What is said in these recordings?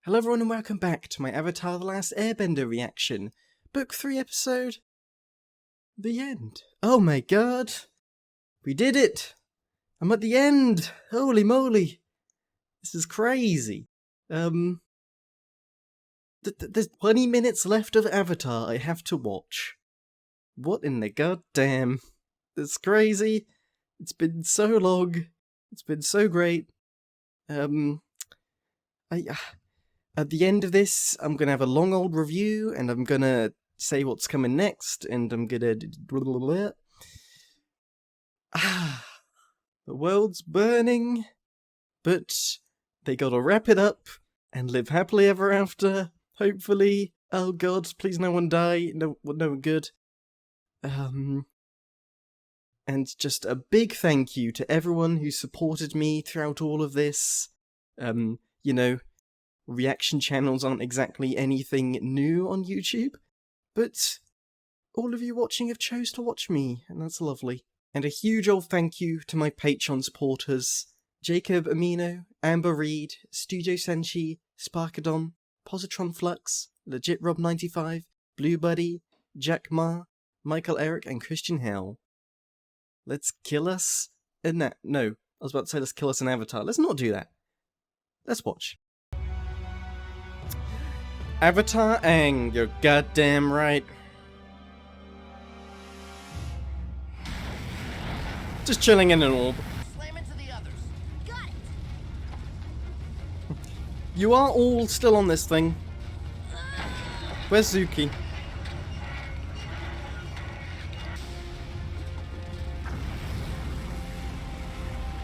Hello everyone and welcome back to my Avatar The Last Airbender reaction. Book 3 episode... The end. Oh my god! We did it! I'm at the end! Holy moly! This is crazy. There's 20 minutes left of Avatar I have to watch. What in the goddamn? It's crazy. It's been so long. It's been so great. At the end of this, I'm gonna have a long old review, and I'm gonna say what's coming next, and I'm gonna... The world's burning, but they gotta wrap it up, and live happily ever after, hopefully. Oh god, please no one die, no one good. And just a big thank you to everyone who supported me throughout all of this. You know, reaction channels aren't exactly anything new on YouTube, but all of you watching have chose to watch me, and that's lovely. And a huge old thank you to my Patreon supporters, Jacob Amino, Amber Reed, Studio Senshi, Sparkadon, Positron Flux, Legit Rob 95, Blue Buddy, Jack Ma, Michael Eric, and Christian Hell. Let's kill us in that. No, I was about to say let's kill us in Avatar. Let's not do that. Let's watch. Avatar Aang, you're goddamn right. Just chilling in an orb. Slam into the others. Got it. You are all still on this thing. Where's Zuki?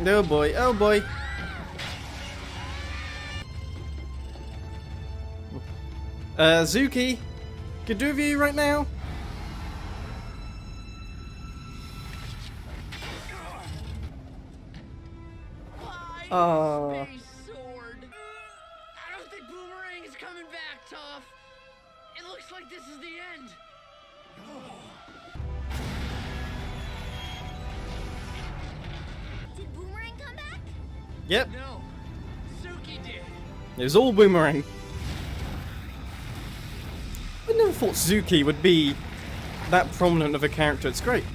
Oh boy, oh boy. Zuki, could do with you right now? Why space sword? I don't think Boomerang is coming back, Toph. It looks like this is the end. Did Boomerang come back? Yep, No, Suki did. it was all Boomerang. I never thought Zuki would be that prominent of a character. It's great.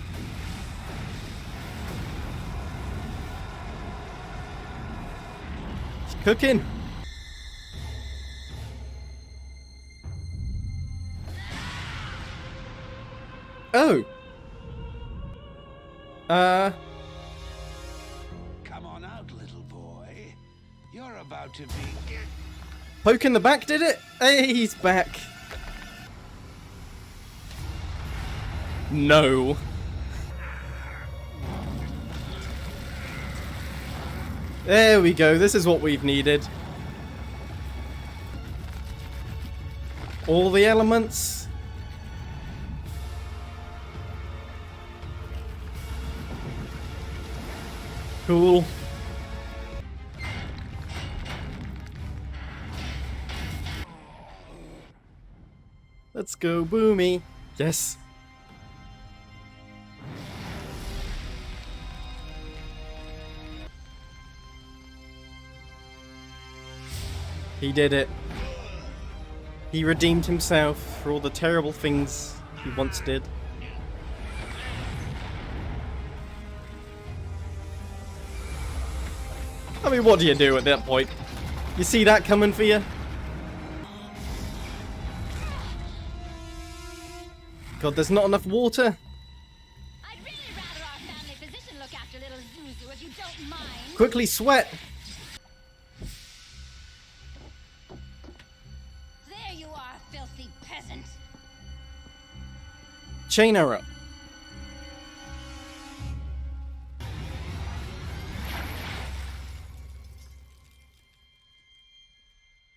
He's cooking. Oh. Come on out, little boy. You're about to be... Poke in the back did it? Hey, he's back. No. There we go, this is what we've needed. All the elements. Cool. Let's go, Boomy. Yes. He did it. He redeemed himself for all the terrible things he once did. I mean, what do you do at that point? You see that coming for you? God, there's not enough water. I'd really rather our family physician look after little Zuzu if you don't mind. Quickly sweat. There you are, filthy peasant. Chain her up.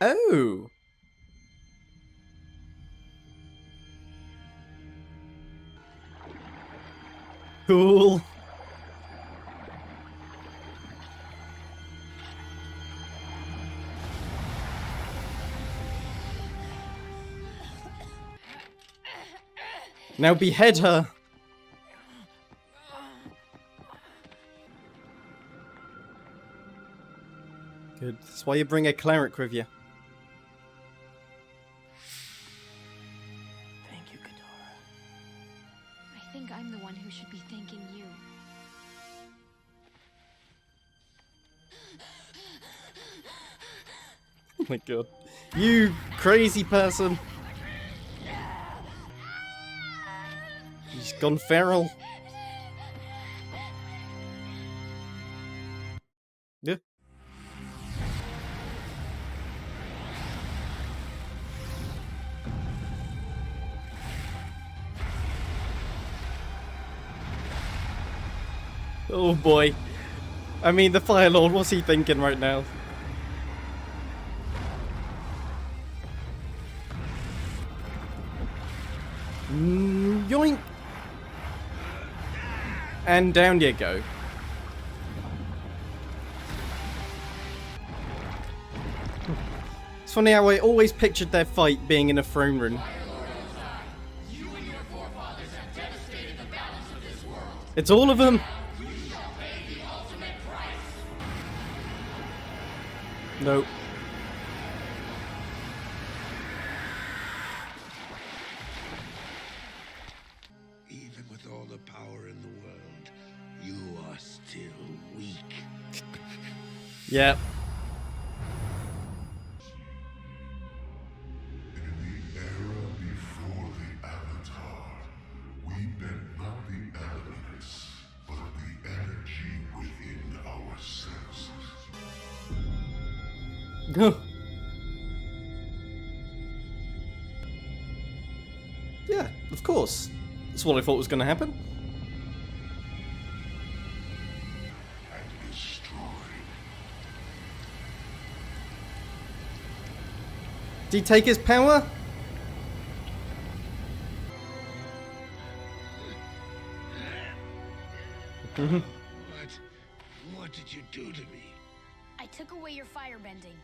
Oh. Cool. Now behead her. Good. That's why you bring a cleric with you. think I'm the one who should be thanking you. Oh my god. You crazy person. He's gone feral. Yeah. Oh boy. I mean, the Fire Lord, what's he thinking right now? Yoink! And down you go. It's funny how I always pictured their fight being in a throne room. You and your forefathers have devastated the balance of this world. It's all of them! We shall pay the ultimate price. Nope. Even with all the power in the world, you are still weak. Yep. In the era before the Avatar, we meant not the elements, but the energy within ourselves. Yeah, of course. That's what I thought was going to happen. And destroy. Did he take his power? What did you do to me? I took away your firebending.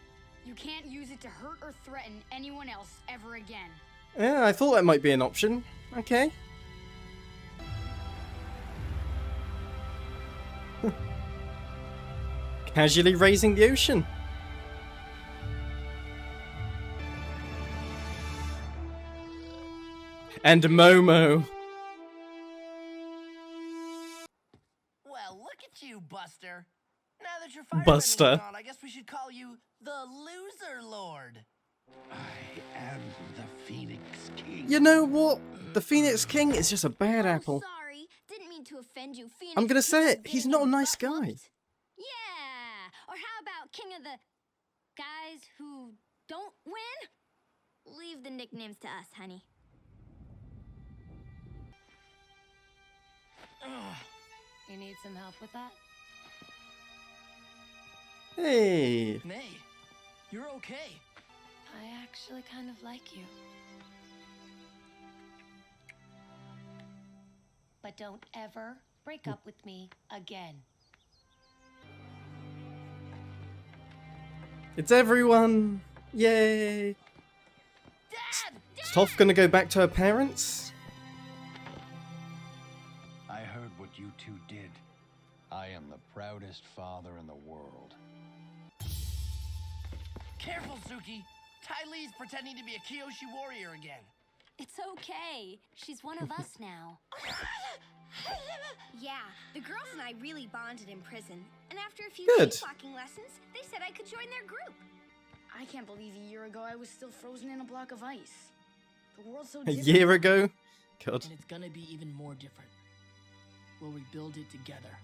You can't use it to hurt or threaten anyone else ever again. Yeah, I thought that might be an option. Okay. Casually raising the ocean. And Momo. Well, look at you, Buster. Now that you're firebending Buster. on, I guess we should call you the Loser Lord. I am the Phoenix King. You know what? The Phoenix King is just a bad apple. Sorry, didn't mean to offend you. Phoenix I'm gonna say King it, of he's getting not a his nice butt guy. whooped. Yeah, or how about King of the guys who don't win? Leave the nicknames to us, honey. You need some help with that? Hey. May, you're okay. I actually kind of like you. But don't ever break up with me again. It's everyone. Yay. Dad! Is Toph gonna go back to her parents? I heard what you two did. I am the proudest father in the world. Careful, Suki. Ty Lee's pretending to be a Kyoshi warrior again. It's okay. She's one of us now. Yeah, the girls and I really bonded in prison. And after a few Good. sleepwalking lessons, they said I could join their group. I can't believe a year ago I was still frozen in a block of ice. The world's so A different. year ago? God. And it's gonna be even more different. We'll rebuild it together.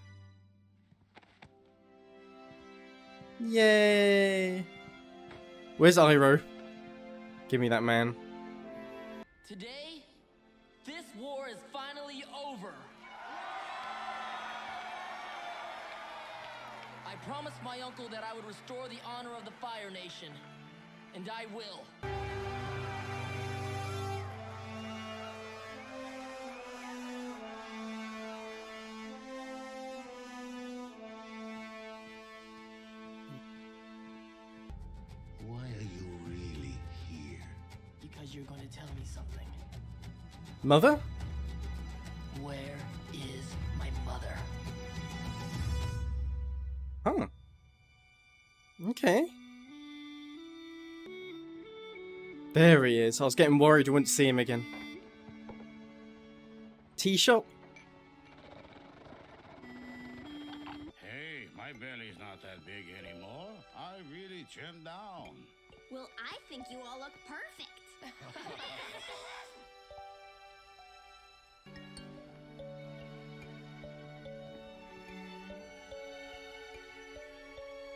Yay. Where's Iroh? Give me that man. Today, this war is finally over. I promised my uncle that I would restore the honor of the Fire Nation, and I will. Why are you really here? Because you're going to tell me something. Mother? Where is my mother? Huh. Okay. There he is. I was getting worried I wouldn't see him again. Tea shop? Chin down. Well, I think you all look perfect.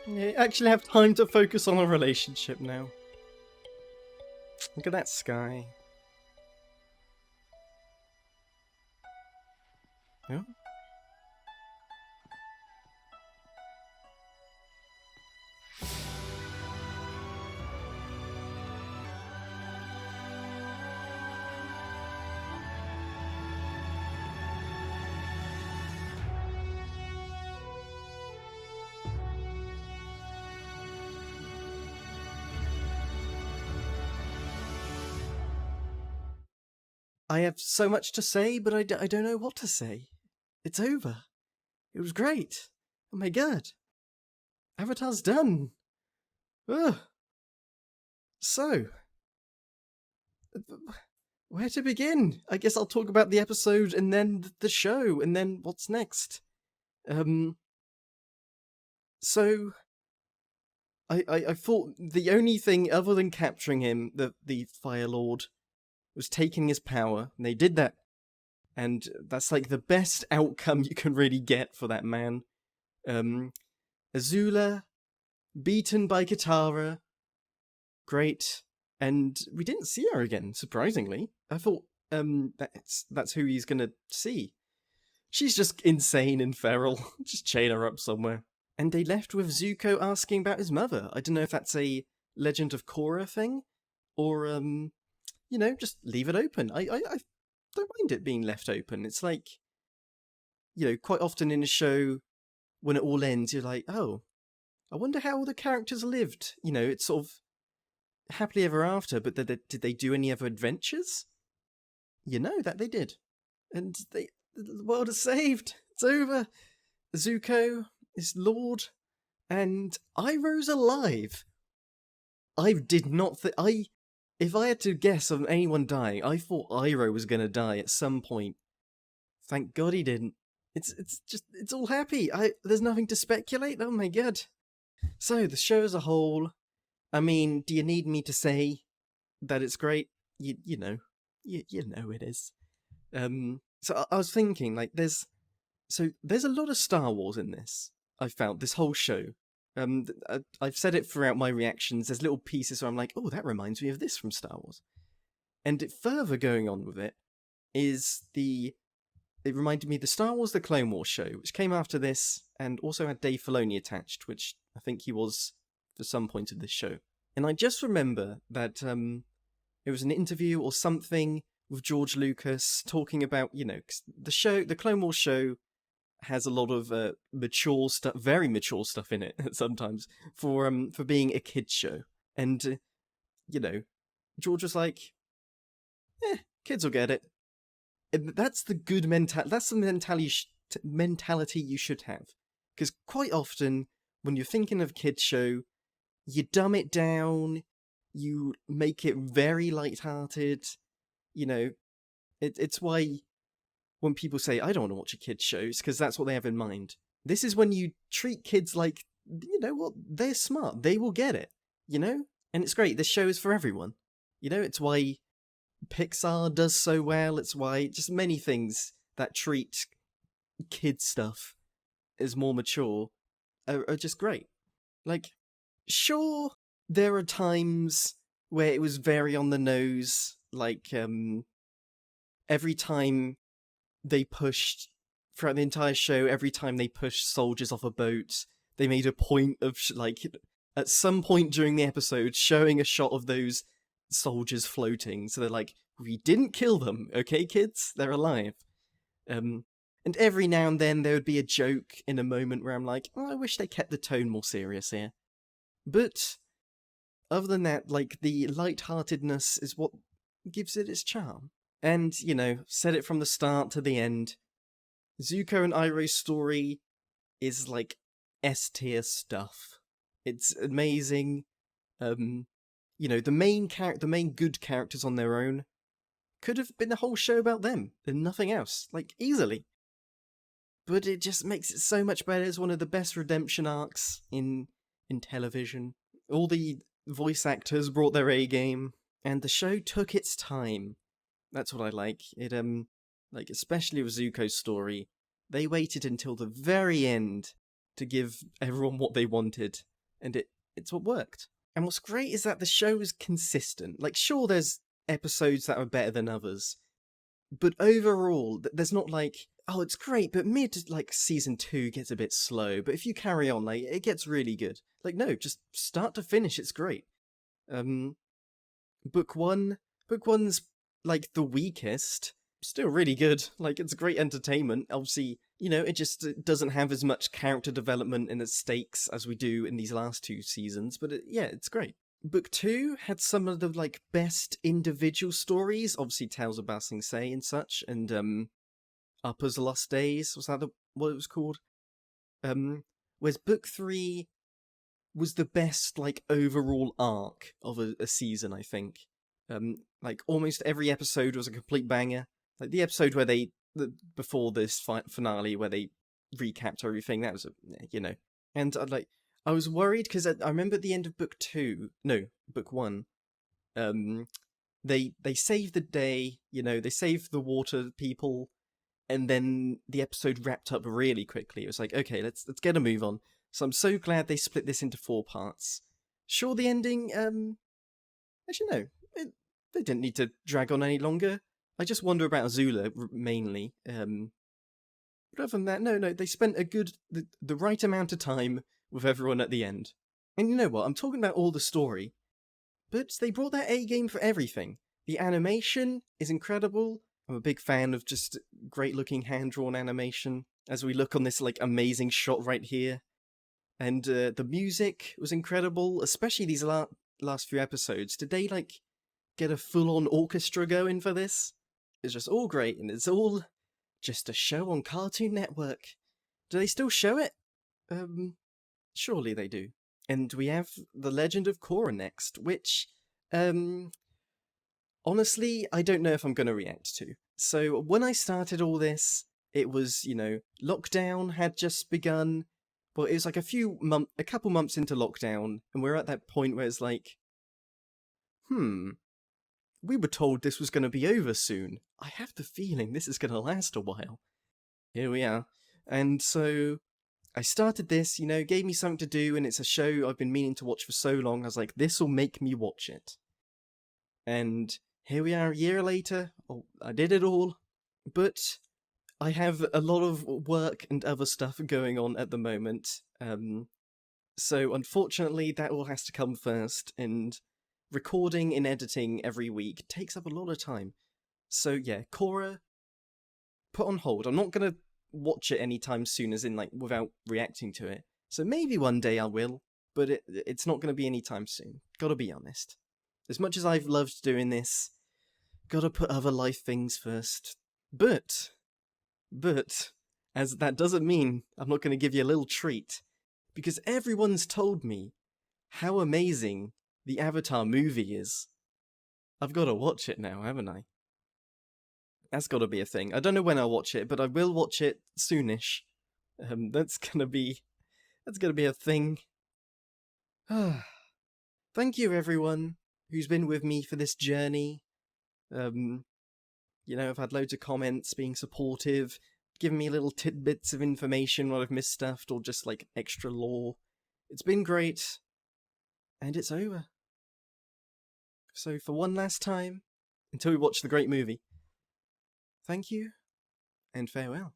Yeah, you actually have time to focus on a relationship now. Look at that sky. Oh. I have so much to say, but I don't know what to say. It's over. It was great. Oh my god. Avatar's done. Ugh. So, where to begin? I guess I'll talk about the episode and then the show and then what's next. So, I thought the only thing other than capturing him, the Fire Lord, was taking his power, and they did that. And that's like the best outcome you can really get for that man. Azula, beaten by Katara. Great. And we didn't see her again, surprisingly. I thought that's who he's gonna see. She's just insane and feral. Just chain her up somewhere. And they left with Zuko asking about his mother. I don't know if that's a Legend of Korra thing, or just leave it open. I don't mind it being left open. It's like, quite often in a show, when it all ends, you're like, oh, I wonder how all the characters lived. It's sort of happily ever after, but did they do any other adventures? That they did. And the world is saved. It's over. Zuko is Lord, and Iroh's alive. I did not if I had to guess on anyone dying, I thought Iroh was gonna die at some point. Thank God he didn't. It's all happy. There's nothing to speculate. Oh my god. So the show as a whole, I mean, do you need me to say that it's great? You know it is. So I was thinking, like, there's a lot of Star Wars in this. I found this whole show. I've said it throughout my reactions. There's little pieces where I'm like, oh, that reminds me of this from Star Wars. And further going on with it is it reminded me of the Star Wars The Clone Wars show, which came after this, and also had Dave Filoni attached, which I think he was for some point of this show. And I just remember that it was an interview or something with George Lucas talking about, 'cause the Clone Wars show has a lot of mature stuff, very mature stuff in it sometimes for being a kids show. And George was like, kids will get it. And that's the good that's the mentality you should have. Because quite often when you're thinking of a kids show, you dumb it down, you make it very lighthearted. It's why when people say, I don't want to watch a kids' shows, because that's what they have in mind. This is when you treat kids like, they're smart. They will get it, And it's great. This show is for everyone. It's why Pixar does so well. It's why just many things that treat kid stuff as more mature are just great. Like, sure, there are times where it was very on the nose, like, every time they pushed, throughout the entire show, every time they pushed soldiers off a boat, they made a point of, at some point during the episode, showing a shot of those soldiers floating. So they're like, we didn't kill them, okay, kids? They're alive. And every now and then there would be a joke in a moment where I'm like, oh, I wish they kept the tone more serious here. But other than that, like, the lightheartedness is what gives it its charm. And, said it from the start to the end, Zuko and Iroh's story is like S-tier stuff. It's amazing. The main good characters on their own could have been a whole show about them and nothing else, like, easily. But it just makes it so much better. It's one of the best redemption arcs in television. All the voice actors brought their A game, and the show took its time. That's what I like. It like especially with Zuko's story, they waited until the very end to give everyone what they wanted, and it's what worked. And what's great is that the show is consistent. Like, sure, there's episodes that are better than others, but overall, there's not like, oh, it's great, but like season 2 gets a bit slow, but if you carry on, like, it gets really good. Like, no, just start to finish, it's great. Book 1's like the weakest, still really good. Like, it's great entertainment. Obviously, it just doesn't have as much character development and its stakes as we do in these last 2 seasons, but it's great. Book 2 had some of the like best individual stories, obviously Tales of Ba Sing Se and such, and Upper's Lost Days, was that what it was called? Whereas Book 3 was the best like overall arc of a season, I think. Like almost every episode was a complete banger. Like the episode where before this finale where they recapped everything, that was and I was worried because I remember at the end of book 1, they saved the day, they saved the water people, and then the episode wrapped up really quickly. It was like, okay, let's get a move on. So I'm so glad they split this into 4 parts. Sure, the ending, actually no, they didn't need to drag on any longer. I just wonder about Azula mainly. But other than that, no, they spent the right amount of time with everyone at the end. And you know what? I'm talking about all the story, but they brought their A game for everything. The animation is incredible. I'm a big fan of just great-looking hand-drawn animation. As we look on this like amazing shot right here, and the music was incredible, especially these last few episodes. Did they like get a full-on orchestra going for this? It's just all great, and it's all just a show on Cartoon Network. Do they still show it? Surely they do. And we have The Legend of Korra next, which, honestly, I don't know if I'm going to react to. So when I started all this, it was, lockdown had just begun. Well, it was like a couple months into lockdown, and we're at that point where it's like, we were told this was going to be over soon. I have the feeling this is going to last a while. Here we are. And so I started this, gave me something to do, and it's a show I've been meaning to watch for so long. I was like, this will make me watch it. And here we are a year later. Oh, I did it all. But I have a lot of work and other stuff going on at the moment. So unfortunately, that all has to come first, and recording and editing every week takes up a lot of time. So yeah, Korra, put on hold. I'm not going to watch it anytime soon, as in like without reacting to it. So maybe one day I will, but it's not going to be anytime soon. Gotta be honest. As much as I've loved doing this, gotta put other life things first. But, as that doesn't mean I'm not going to give you a little treat, because everyone's told me how amazing the Avatar movie is. I've got to watch it now, haven't I? That's got to be a thing. I don't know when I'll watch it, but I will watch it soonish. That's gonna be a thing. Thank you, everyone who's been with me for this journey. I've had loads of comments being supportive, giving me little tidbits of information when I've missed stuff, or just like extra lore. It's been great, and it's over. So for one last time, until we watch the great movie, thank you, and farewell.